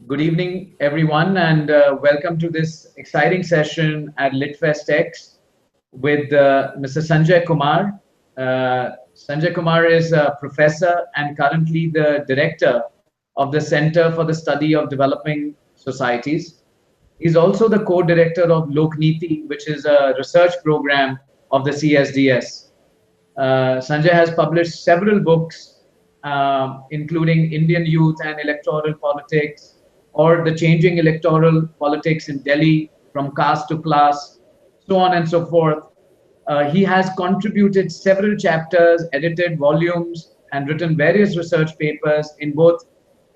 Good evening, everyone, and welcome to this exciting session at LitFestx with Mr. Sanjay Kumar. Sanjay Kumar is a professor and currently the director of the Center for the Study of Developing Societies. He's also the co-director of Lokniti, which is a research program of the CSDS. Sanjay has published several books, including Indian Youth and Electoral Politics, or The Changing Electoral Politics in Delhi from Caste to Class, so on and so forth. He has contributed several chapters, edited volumes, and written various research papers in both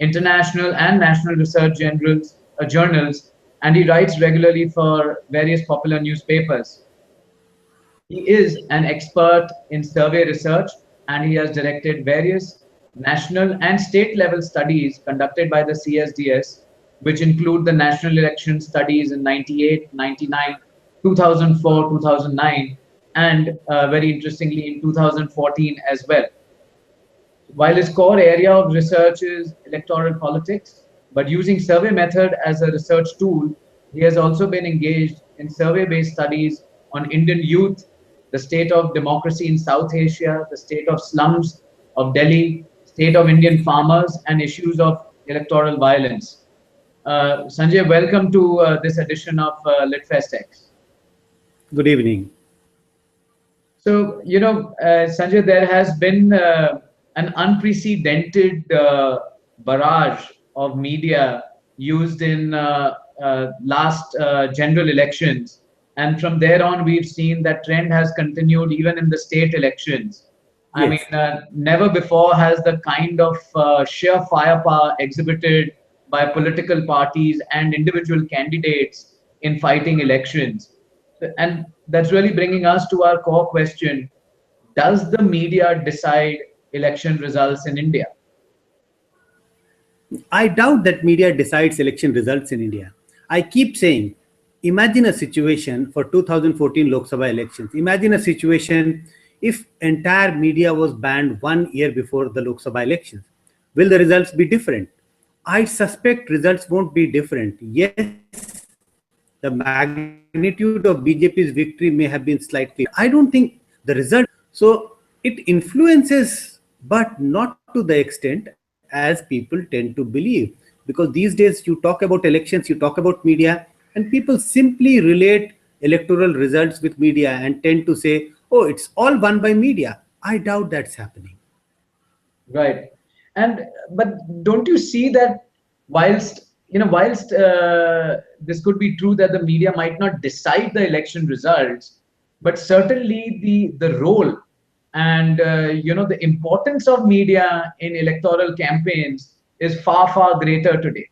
international and national research journals, and he writes regularly for various popular newspapers. He is an expert in survey research and he has directed various national and state level studies conducted by the CSDS, which include the national election studies in 98, 99, 2004, 2009, and very interestingly in 2014 as well. While his core area of research is electoral politics, but using survey method as a research tool, he has also been engaged in survey-based studies on Indian youth, the state of democracy in South Asia, the state of slums of Delhi, state of Indian farmers, and issues of electoral violence. Sanjay, welcome to this edition of LitFestx. Good evening. So, Sanjay, there has been an unprecedented barrage of media used in last general elections. And from there on, we've seen that trend has continued even in the state elections. I mean, Yes, never before has the kind of sheer firepower exhibited by political parties and individual candidates in fighting elections. And that's really bringing us to our core question. Does the media decide election results in India? I doubt that media decides election results in India. I keep saying, imagine a situation for 2014 Lok Sabha elections. Imagine a situation if entire media was banned 1 year before the Lok Sabha elections. Will the results be different? I suspect results won't be different. Yes, the magnitude of BJP's victory may have been slightly. I don't think the result. So it influences, but not to the extent as people tend to believe. Because these days you talk about elections, you talk about media, and people simply relate electoral results with media and tend to say, oh, it's all won by media. I doubt that's happening. Right. And but don't you see that whilst this could be true that the media might not decide the election results, but certainly the role and the importance of media in electoral campaigns is far greater today.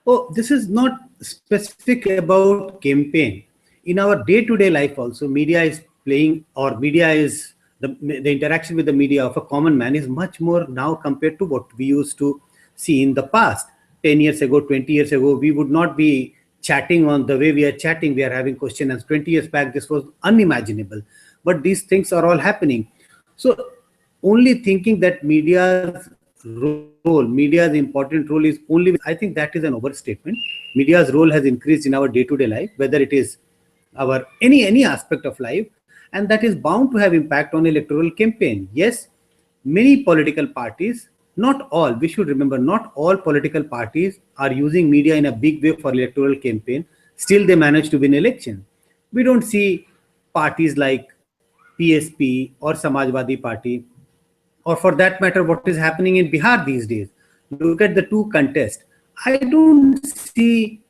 Oh, this is not specific about campaign. In our day-to-day life also, media is playing, or media is the interaction with the media of a common man is much more now compared to what we used to see in the past. 10 years ago, 20 years ago, we would not be chatting on the way we are chatting. We are having questions. 20 years back, this was unimaginable. But these things are all happening. So only thinking that media's important role is only, I think that is an overstatement. Media's role has increased in our day-to-day life, whether it is our any aspect of life, and that is bound to have impact on electoral campaign. Yes, many political parties, not all, we should remember, not all political parties are using media in a big way for electoral campaign. Still, they manage to win election. We don't see parties like PSP or Samajwadi Party, or for that matter, what is happening in Bihar these days. Look at the two contests. I don't see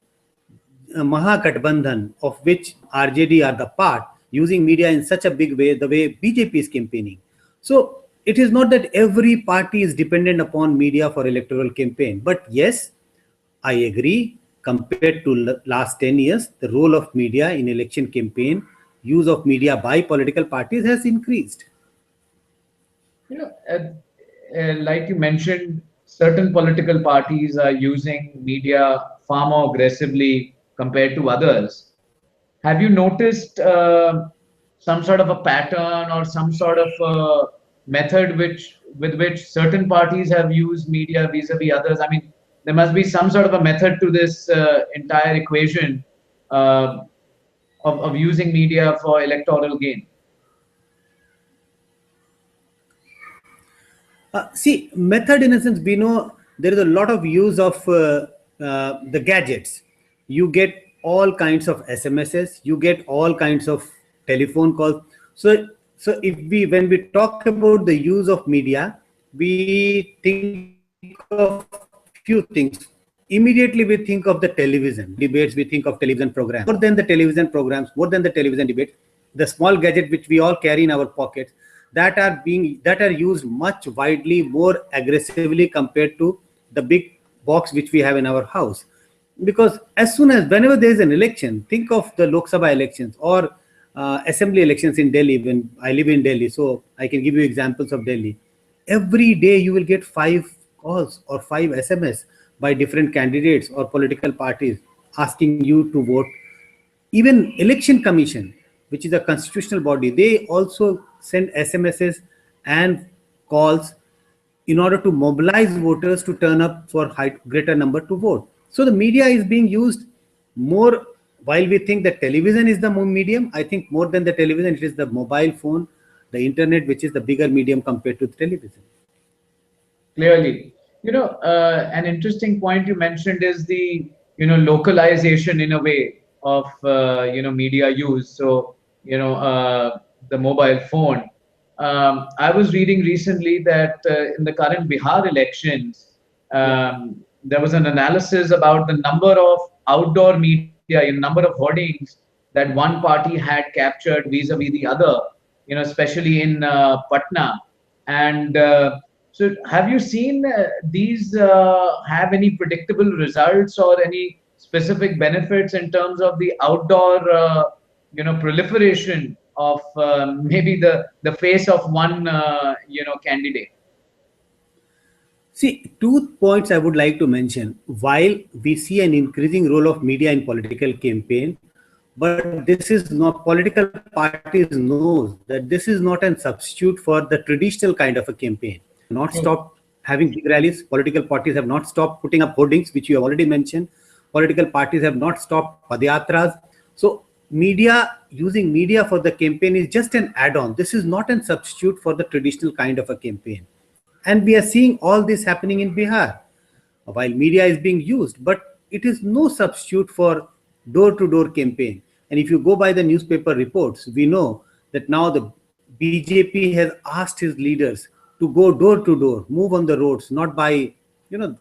Mahagathbandhan, of which RJD are the part, using media in such a big way, the way BJP is campaigning. So it is not that every party is dependent upon media for electoral campaign. But yes, I agree, compared to last 10 years, the role of media in election campaign, use of media by political parties has increased. You know, like you mentioned, certain political parties are using media far more aggressively compared to others. Have you noticed some sort of a pattern or some sort of method with which certain parties have used media vis-a-vis others? I mean, there must be some sort of a method to this entire equation uh, of using media for electoral gain. See, method in a sense, we know there is a lot of use of the gadgets. You get all kinds of SMSs, you get all kinds of telephone calls. So if we, when we talk about the use of media, we think of few things. Immediately we think of the television debates, we think of television programs. More than the television programs, more than the television debates, the small gadget which we all carry in our pockets, that are used much widely more aggressively compared to the big box which we have in our house. Because as soon as, whenever there is an election, think of the Lok Sabha elections or assembly elections in Delhi. When I live in Delhi, so I can give you examples of Delhi. Every day you will get 5 calls or 5 SMS by different candidates or political parties asking you to vote. Even election commission, which is a constitutional body, they also send SMSs and calls in order to mobilize voters to turn up for greater number to vote. So the media is being used more. While we think that television is the medium, I think more than the television, it is the mobile phone, the internet, which is the bigger medium compared to the television. Clearly, an interesting point you mentioned is the localization in a way of media use. So the mobile phone. I was reading recently that in the current Bihar elections, there was an analysis about the number of outdoor media, number of hoardings that one party had captured vis-a-vis the other, especially in Patna. And so, have you seen these have any predictable results or any specific benefits in terms of the outdoor, proliferation of maybe the face of one, candidate? See, 2 points I would like to mention. While we see an increasing role of media in political campaign, but this is not, political parties knows that this is not a substitute for the traditional kind of a campaign. Not stop having big rallies. Political parties have not stopped putting up hoardings, which you have already mentioned. Political parties have not stopped padyatras. So media, using media for the campaign is just an add-on. This is not a substitute for the traditional kind of a campaign. And we are seeing all this happening in Bihar. While media is being used, but it is no substitute for door-to-door campaign. And if you go by the newspaper reports, we know that now the BJP has asked his leaders to go door to door, move on the roads, not by,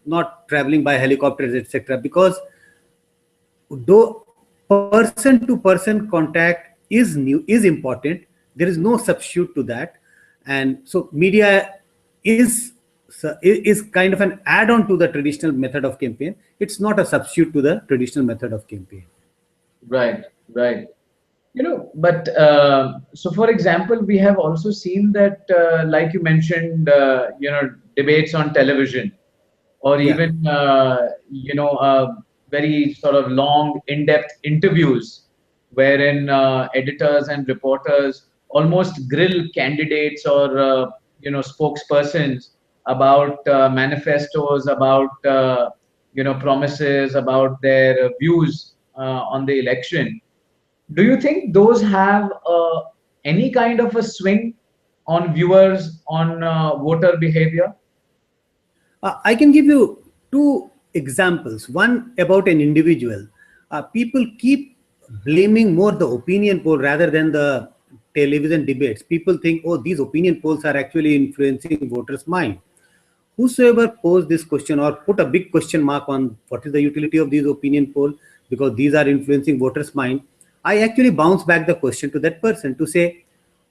not traveling by helicopters, etc. Because though person to person contact is important, there is no substitute to that. And so media is kind of an add-on to the traditional method of campaign. It's not a substitute to the traditional method of campaign. Right, right. But so for example, we have also seen that, like you mentioned, debates on television, or even very sort of long, in-depth interviews, wherein editors and reporters almost grill candidates or spokespersons about manifestos, about promises, about their views on the election. Do you think those have any kind of a swing on viewers, on voter behavior? I can give you 2 examples. One about an individual. People keep blaming more the opinion poll rather than the television debates. People think, oh, these opinion polls are actually influencing voters' mind. Whosoever posed this question or put a big question mark on what is the utility of these opinion polls, because these are influencing voters' mind, I actually bounce back the question to that person to say,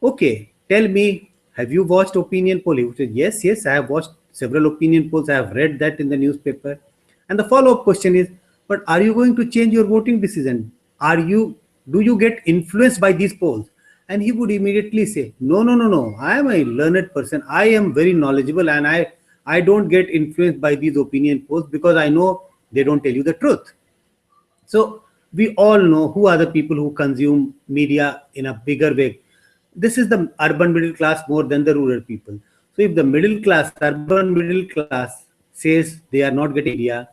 okay, tell me, have you watched opinion poll? He would say, yes, yes, I have watched several opinion polls. I have read that in the newspaper. And the follow-up question is, but are you going to change your voting decision? Do you get influenced by these polls? And he would immediately say, no, no, no, no. I am a learned person. I am very knowledgeable, and I don't get influenced by these opinion polls because I know they don't tell you the truth. So we all know who are the people who consume media in a bigger way. This is the urban middle class more than the rural people. So if the middle class, urban middle class says they are not getting media,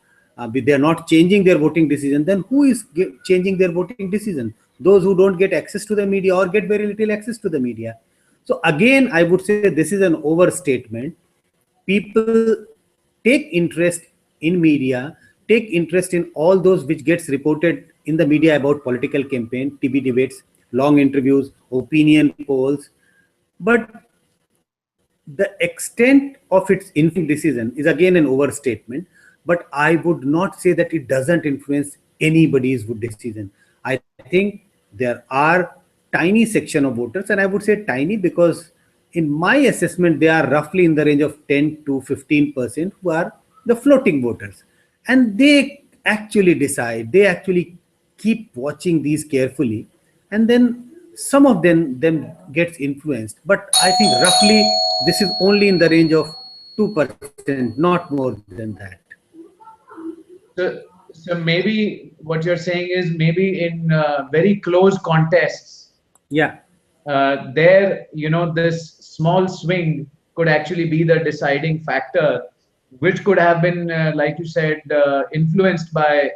they are not changing their voting decision, then who is changing their voting decision? Those who don't get access to the media or get very little access to the media. So again, I would say this is an overstatement. People take interest in media, take interest in all those which gets reported in the media about political campaign, TV debates, long interviews, opinion polls. But the extent of its influence decision is again an overstatement. But I would not say that it doesn't influence anybody's decision. I think there are tiny section of voters, and I would say tiny because in my assessment they are roughly in the range of 10 to 15% who are the floating voters, and they actually decide, they actually keep watching these carefully, and then some of them gets influenced. But I think roughly this is only in the range of 2%, not more than that. So maybe what you're saying is maybe in very close contests, Yeah. there, this small swing could actually be the deciding factor, which could have been, like you said, influenced by,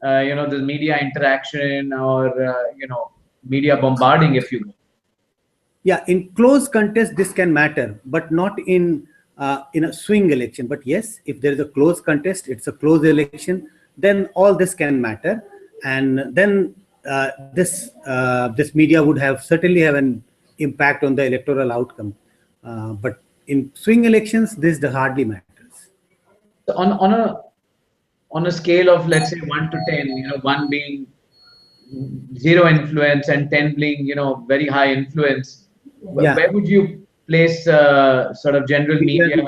the media interaction or, media bombarding, if you will. Yeah, in close contest this can matter, but not in a swing election. But yes, if there is a close contest, it's a close election, then all this can matter, and then this media would have certainly have an impact on the electoral outcome. But in swing elections, this hardly matters. So on a scale of, let's say, 1 to 10, one being zero influence and 10 being, very high influence, Yeah. where would you place sort of general media?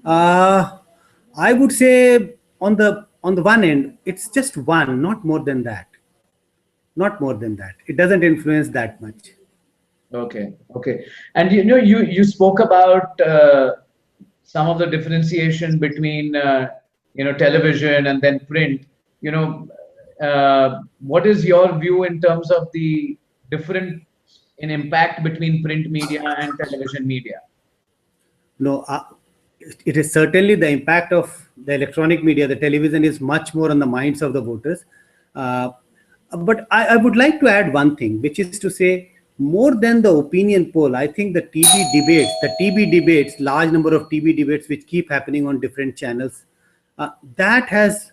I would say on the one end, it's just one, not more than that. Not more than that. It doesn't influence that much. Okay. And you spoke about some of the differentiation between television and then print. What is your view in terms of the different in impact between print media and television media? No, it is certainly the impact of the electronic media. The television is much more on the minds of the voters. But I would like to add one thing, which is to say, more than the opinion poll, I think the TV debates, large number of TV debates which keep happening on different channels, that has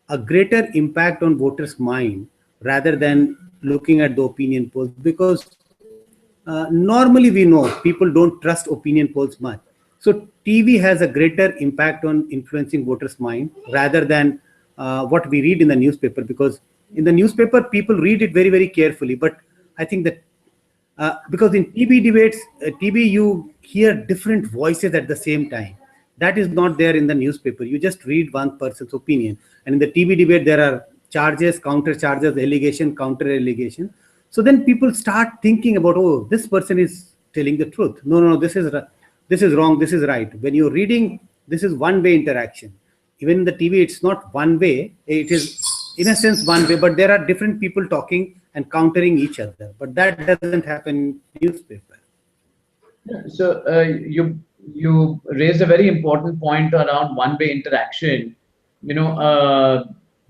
a greater impact on voters' mind rather than looking at the opinion polls, because normally we know people don't trust opinion polls much. So TV has a greater impact on influencing voters' mind rather than what we read in the newspaper, because in the newspaper people read it very, very carefully. But I think that because in TV debates, TV, you hear different voices at the same time. That is not there in the newspaper. You just read one person's opinion. And in the TV debate, there are charges, counter charges, allegation, counter allegation. So then people start thinking about, oh, this person is telling the truth. No, this is wrong, this is right. When you're reading, this is one-way interaction. Even in the TV, it's not one way. It is, in a sense, one way, but there are different people talking and countering each other. But that doesn't happen in newspaper. So you raised a very important point around one-way interaction.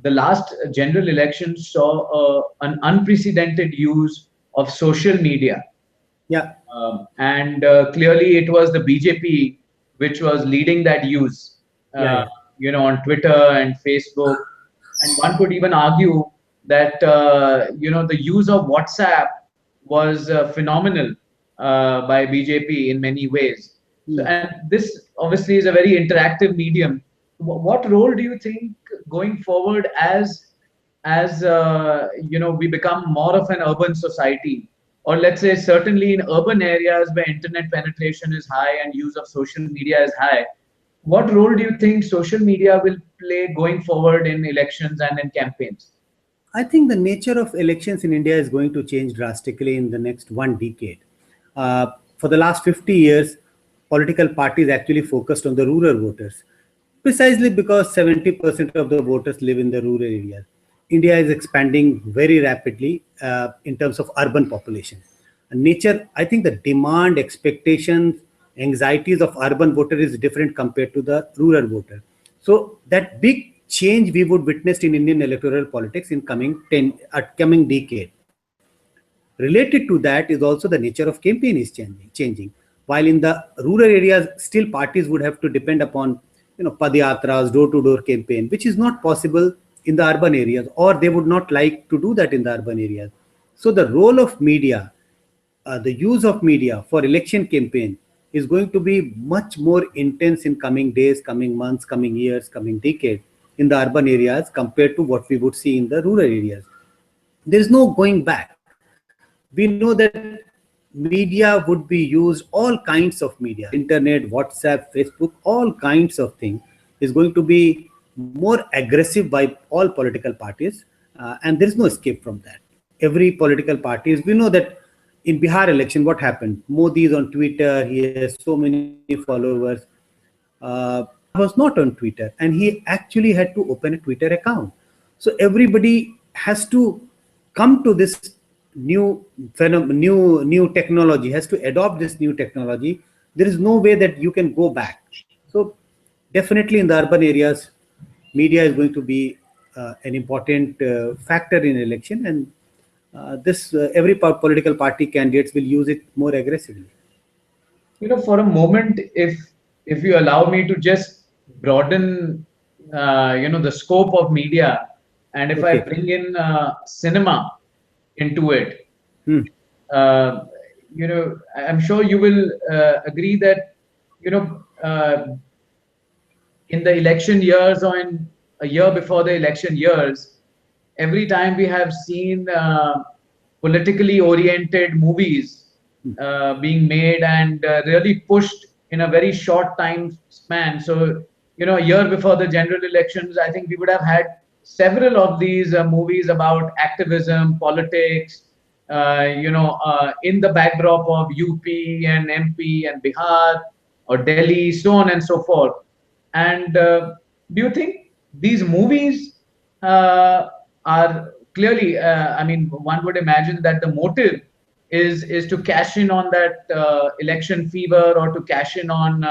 The last general election saw an unprecedented use of social media. Yeah. And clearly it was the BJP which was leading that use, on Twitter and Facebook. And one could even argue that, the use of WhatsApp was phenomenal by BJP in many ways. So, and this obviously is a very interactive medium. What role do you think going forward as we become more of an urban society, or let's say certainly in urban areas where internet penetration is high and use of social media is high, what role do you think social media will play going forward in elections and in campaigns? I think the nature of elections in India is going to change drastically in the next one decade. For the last 50 years, political parties actually focused on the rural voters, precisely because 70% of the voters live in the rural areas. India is expanding very rapidly in terms of urban population. Nature, I think the demand, expectations, anxieties of urban voter is different compared to the rural voter. So that big change we would witness in Indian electoral politics in coming decade. Related to that is also the nature of campaign is changing. While in the rural areas, still parties would have to depend upon padyatras, door-to-door campaign, which is not possible in the urban areas, or they would not like to do that in the urban areas. So the role of media, the use of media for election campaign is going to be much more intense in coming days, coming months, coming years, coming decade in the urban areas compared to what we would see in the rural areas. There is no going back. We know that media would be used, all kinds of media, internet, WhatsApp, Facebook, all kinds of things is going to be more aggressive by all political parties, and there is no escape from that. Every political parties, we know that in Bihar election, what happened? Modi is on Twitter, he has so many followers. Was not on Twitter, and he actually had to open a Twitter account. So everybody has to come to this new technology, has to adopt this new technology. There is no way that you can go back. So definitely in the urban areas, media is going to be an important factor in election, and this every political party candidates will use it more aggressively. For a moment, if you allow me to just broaden, the scope of media, and if I Okay. bring in cinema into it, Hmm. uh, I'm sure you will agree that, you know, uh, in the election years or in a year before the election years, every time we have seen politically oriented movies being made and really pushed in a very short time span. So, a year before the general elections, I think we would have had several of these movies about activism, politics, in the backdrop of UP and MP and Bihar or Delhi, so on and so forth. And do you think these movies are clearly? I mean, one would imagine that the motive is to cash in on that election fever or to cash in on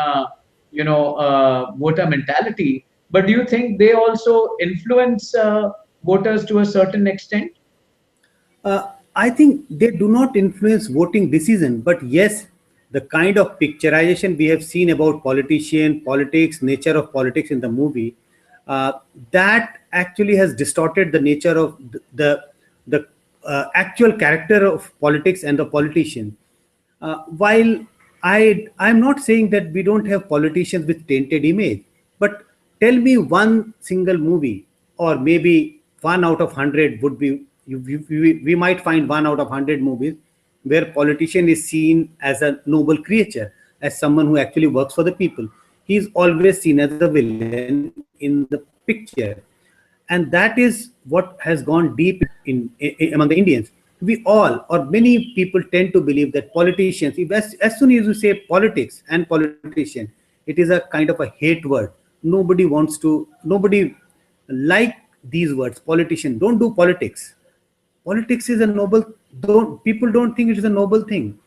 voter mentality. But do you think they also influence voters to a certain extent? I think they do not influence voting decision, but yes, the kind of picturization we have seen about politics, nature of politics in the movie, uh, that actually has distorted the nature of the actual character of politics and the politician. While I'm not saying that we don't have politicians with tainted image, but tell me one single movie, or maybe one out of 100 would be, we might find one out of 100 movies where politician is seen as a noble creature, as someone who actually works for the people. He is always seen as a villain in the picture, and that is what has gone deep among the Indians. We all, or many people, tend to believe that politicians, if as soon as you say politics and politician, it is a kind of a hate word. Nobody like these words. Politician, don't do politics. Politics is a noble, don't people don't think it is a noble thing.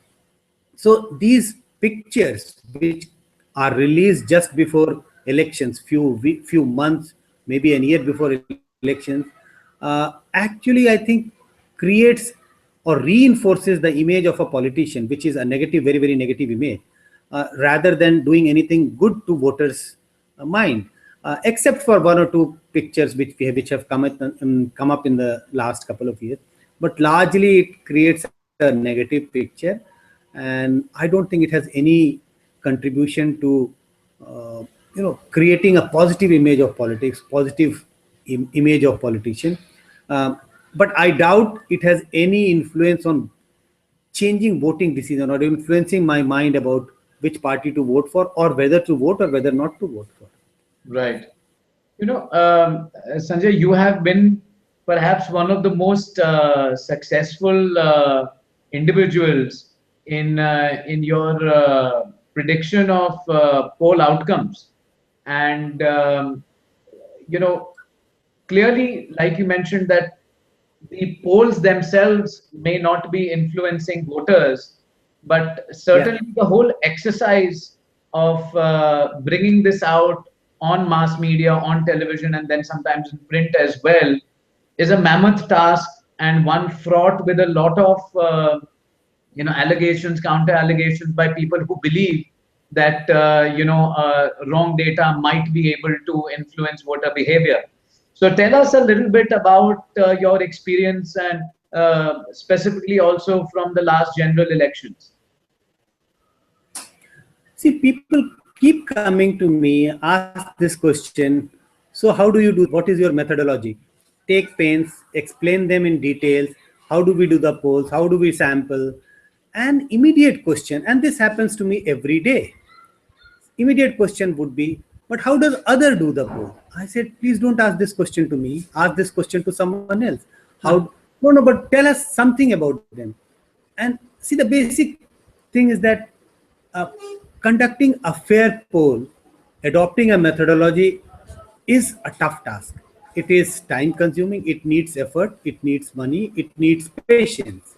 So these pictures, which are released just before elections, few months, maybe a year before elections, actually I think creates or reinforces the image of a politician, which is a negative, very very negative image, rather than doing anything good to voters' mind. Except for one or two pictures which have come up in the last couple of years, but largely it creates a negative picture, and I don't think it has any contribution to creating a positive image of politics, positive image of politician. Um, but I doubt it has any influence on changing voting decision or influencing my mind about which party to vote for, or whether to vote or whether not to vote for. Right. Sanjay, you have been perhaps one of the most successful individuals in your prediction of poll outcomes, and you know, clearly, like you mentioned, that the polls themselves may not be influencing voters, but Yeah. certainly the whole exercise of bringing this out on mass media, on television, and then sometimes in print as well, is a mammoth task, and one fraught with a lot of allegations, counter allegations by people who believe that wrong data might be able to influence voter behavior. So tell us a little bit about your experience, and specifically also from the last general elections. See, people keep coming to me, ask this question. So how do you do? What is your methodology? Take pains, explain them in details. How do we do the polls? How do we sample? An immediate question, and this happens to me every day. Immediate question would be, but how does other do the poll? I said, please don't ask this question to me. Ask this question to someone else. How? No, but tell us something about them. And see, the basic thing is that uh, conducting a fair poll, adopting a methodology is a tough task. It is time consuming, it needs effort, it needs money, it needs patience.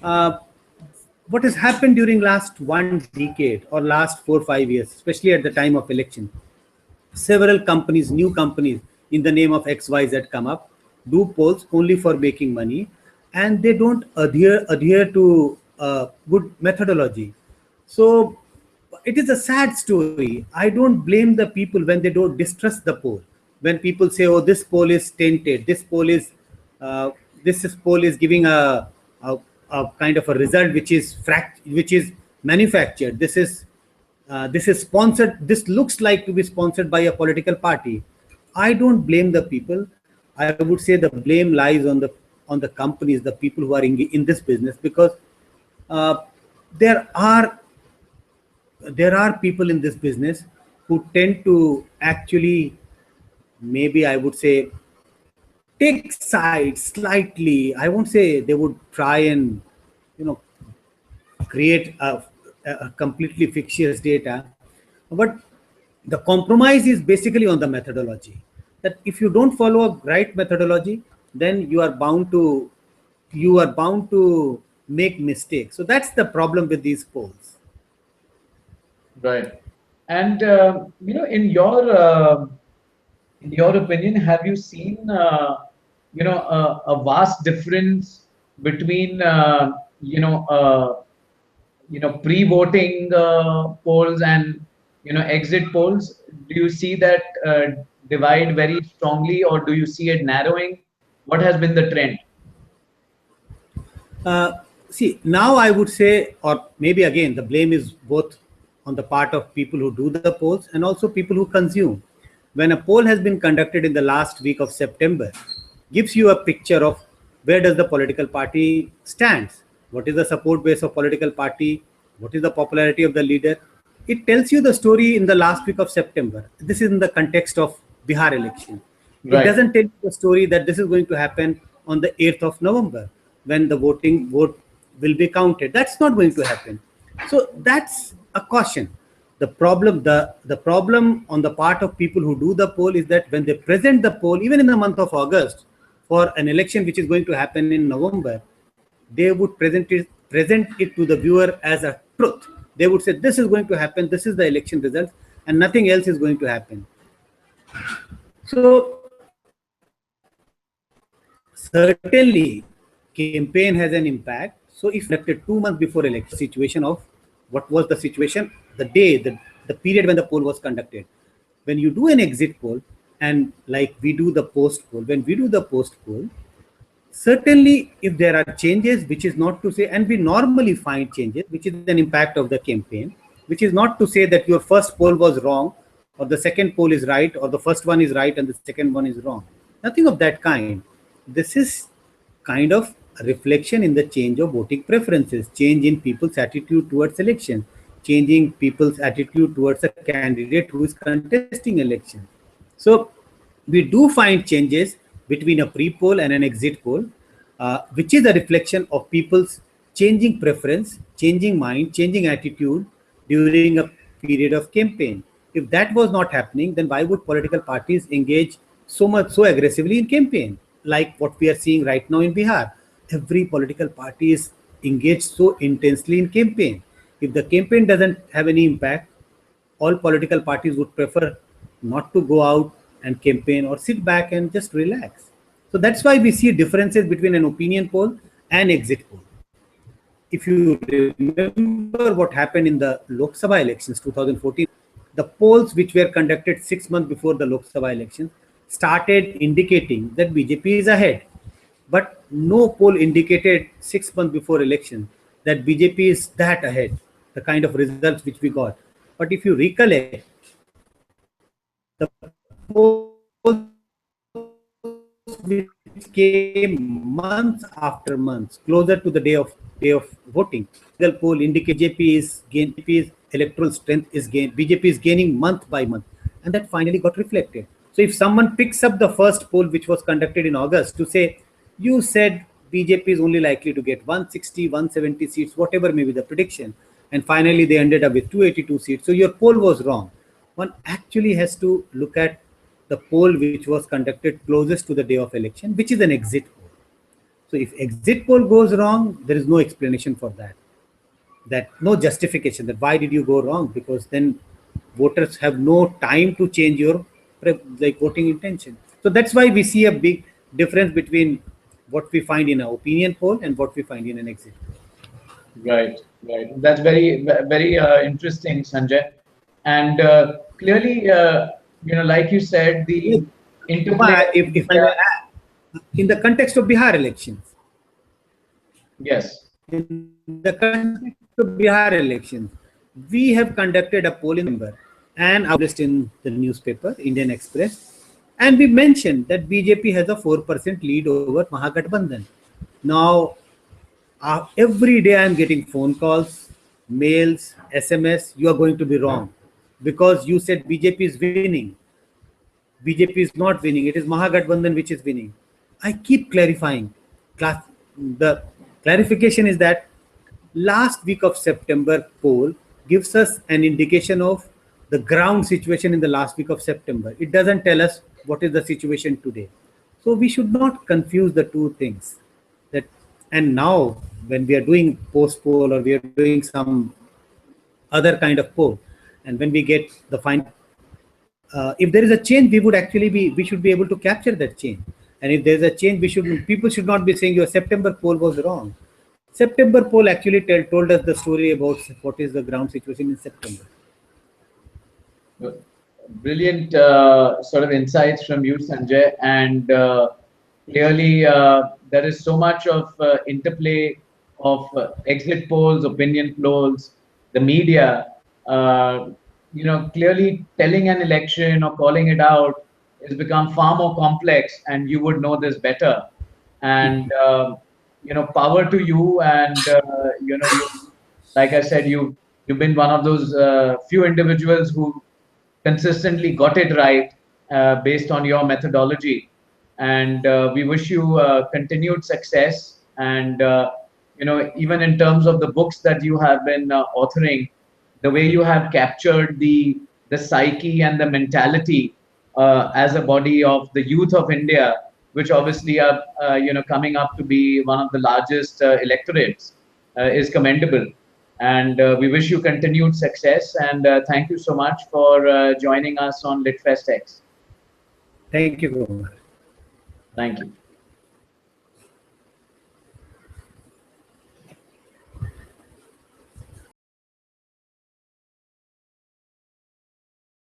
Uh, what has happened during last 1 decade or last 4 or 5 years, especially at the time of election, several companies, new companies in the name of XYZ come up, do polls only for making money, and they don't adhere to good methodology. So it is a sad story. I don't blame the people when they don't distrust the poll. When people say, "Oh, this poll is tainted. Uh, this poll is giving a kind of a result which is manufactured. This is sponsored. This looks like to be sponsored by a political party." I don't blame the people. I would say the blame lies on the companies, the people who are in this business, because uh, there are people in this business who tend to actually, maybe I would say, take sides slightly. I won't say they would try and create a completely fictitious data, but the compromise is basically on the methodology. That if you don't follow a right methodology, then you are bound to make mistakes. So that's the problem with these polls. Right. And in your opinion, have you seen a vast difference between pre-voting polls and exit polls? Do you see that divide very strongly, or do you see it narrowing? What has been the trend? See, now I would say, or maybe again, the blame is both on the part of people who do the polls and also people who consume. When a poll has been conducted in the last week of September, gives you a picture of where does the political party stands, what is the support base of political party, what is the popularity of the leader. It tells you the story in the last week of September. This is in the context of Bihar election. It Right. doesn't tell you the story that this is going to happen on the 8th of November when the vote will be counted. That's not going to happen. So that's a caution. The problem on the part of people who do the poll is that when they present the poll, even in the month of August, for an election which is going to happen in November, they would present it to the viewer as a truth. They would say this is going to happen, this is the election result, and nothing else is going to happen. So certainly campaign has an impact. So if elected 2 months before election, situation of what was the situation the day, the period when the poll was conducted. When you do an exit poll, and like we do the post poll, when we do the post poll, certainly if there are changes, which is not to say, and we normally find changes, which is an impact of the campaign, which is not to say that your first poll was wrong, or the second poll is right, or the first one is right and the second one is wrong. Nothing of that kind. This is kind of a reflection in the change of voting preferences, change in people's attitude towards election, changing people's attitude towards a candidate who is contesting election. So we do find changes between a pre-poll and an exit poll, which is a reflection of people's changing preference, changing mind, changing attitude during a period of campaign. If that was not happening, then why would political parties engage so aggressively in campaign, like what we are seeing right now in Bihar? Every political party is engaged so intensely in campaign. If the campaign doesn't have any impact, all political parties would prefer not to go out and campaign or sit back and just relax. So that's why we see differences between an opinion poll and exit poll. If you remember what happened in the Lok Sabha elections 2014, the polls which were conducted 6 months before the Lok Sabha elections started indicating that BJP is ahead. But no poll indicated 6 months before election that BJP is that ahead, the kind of results which we got. But if you recollect, the polls which came months after months, closer to the day of voting, single poll indicated BJP's electoral strength is BJP is gaining month by month, and that finally got reflected. So if someone picks up the first poll which was conducted in August to say, you said BJP is only likely to get 160, 170 seats, whatever may be the prediction, and finally they ended up with 282 seats. So your poll was wrong. One actually has to look at the poll which was conducted closest to the day of election, which is an exit poll. So if exit poll goes wrong, there is no explanation for that. That no justification that why did you go wrong, because then voters have no time to change your voting intention. So that's why we see a big difference between what we find in an opinion poll and what we find in an exit poll. Right, right. That's very interesting, Sanjay. And clearly, like you said, the interplay. If I may add, in the context of Bihar elections, Yes. in the context of Bihar elections, we have conducted a poll in November and published in the newspaper Indian Express, and we mentioned that BJP has a 4% lead over Mahagathbandhan. Now, every day I'm getting phone calls, mails, SMS. You are going to be wrong because you said BJP is winning. BJP is not winning. It is Mahagathbandhan which is winning. I keep clarifying. The clarification is that last week of September poll gives us an indication of the ground situation in the last week of September. It doesn't tell us what is the situation today. So we should not confuse the two things. That and now when we are doing post poll or we are doing some other kind of poll, and when we get the final, if there is a change, we should be able to capture that change. And if there is a change, people should not be saying your September poll was wrong. September poll actually told us the story about what is the ground situation in September. Brilliant sort of insights from you, Sanjay. And clearly, there is so much of interplay of exit polls, opinion polls, the media. Clearly telling an election or calling it out has become far more complex, and you would know this better. And power to you. And like I said, you've been one of those few individuals who consistently got it right based on your methodology. And we wish you continued success. And even in terms of the books that you have been authoring, the way you have captured the psyche and the mentality as a body of the youth of India, which obviously are coming up to be one of the largest electorates, is commendable. And we wish you continued success. And thank you so much for joining us on LitFestx. Thank you, Kumar. Thank you.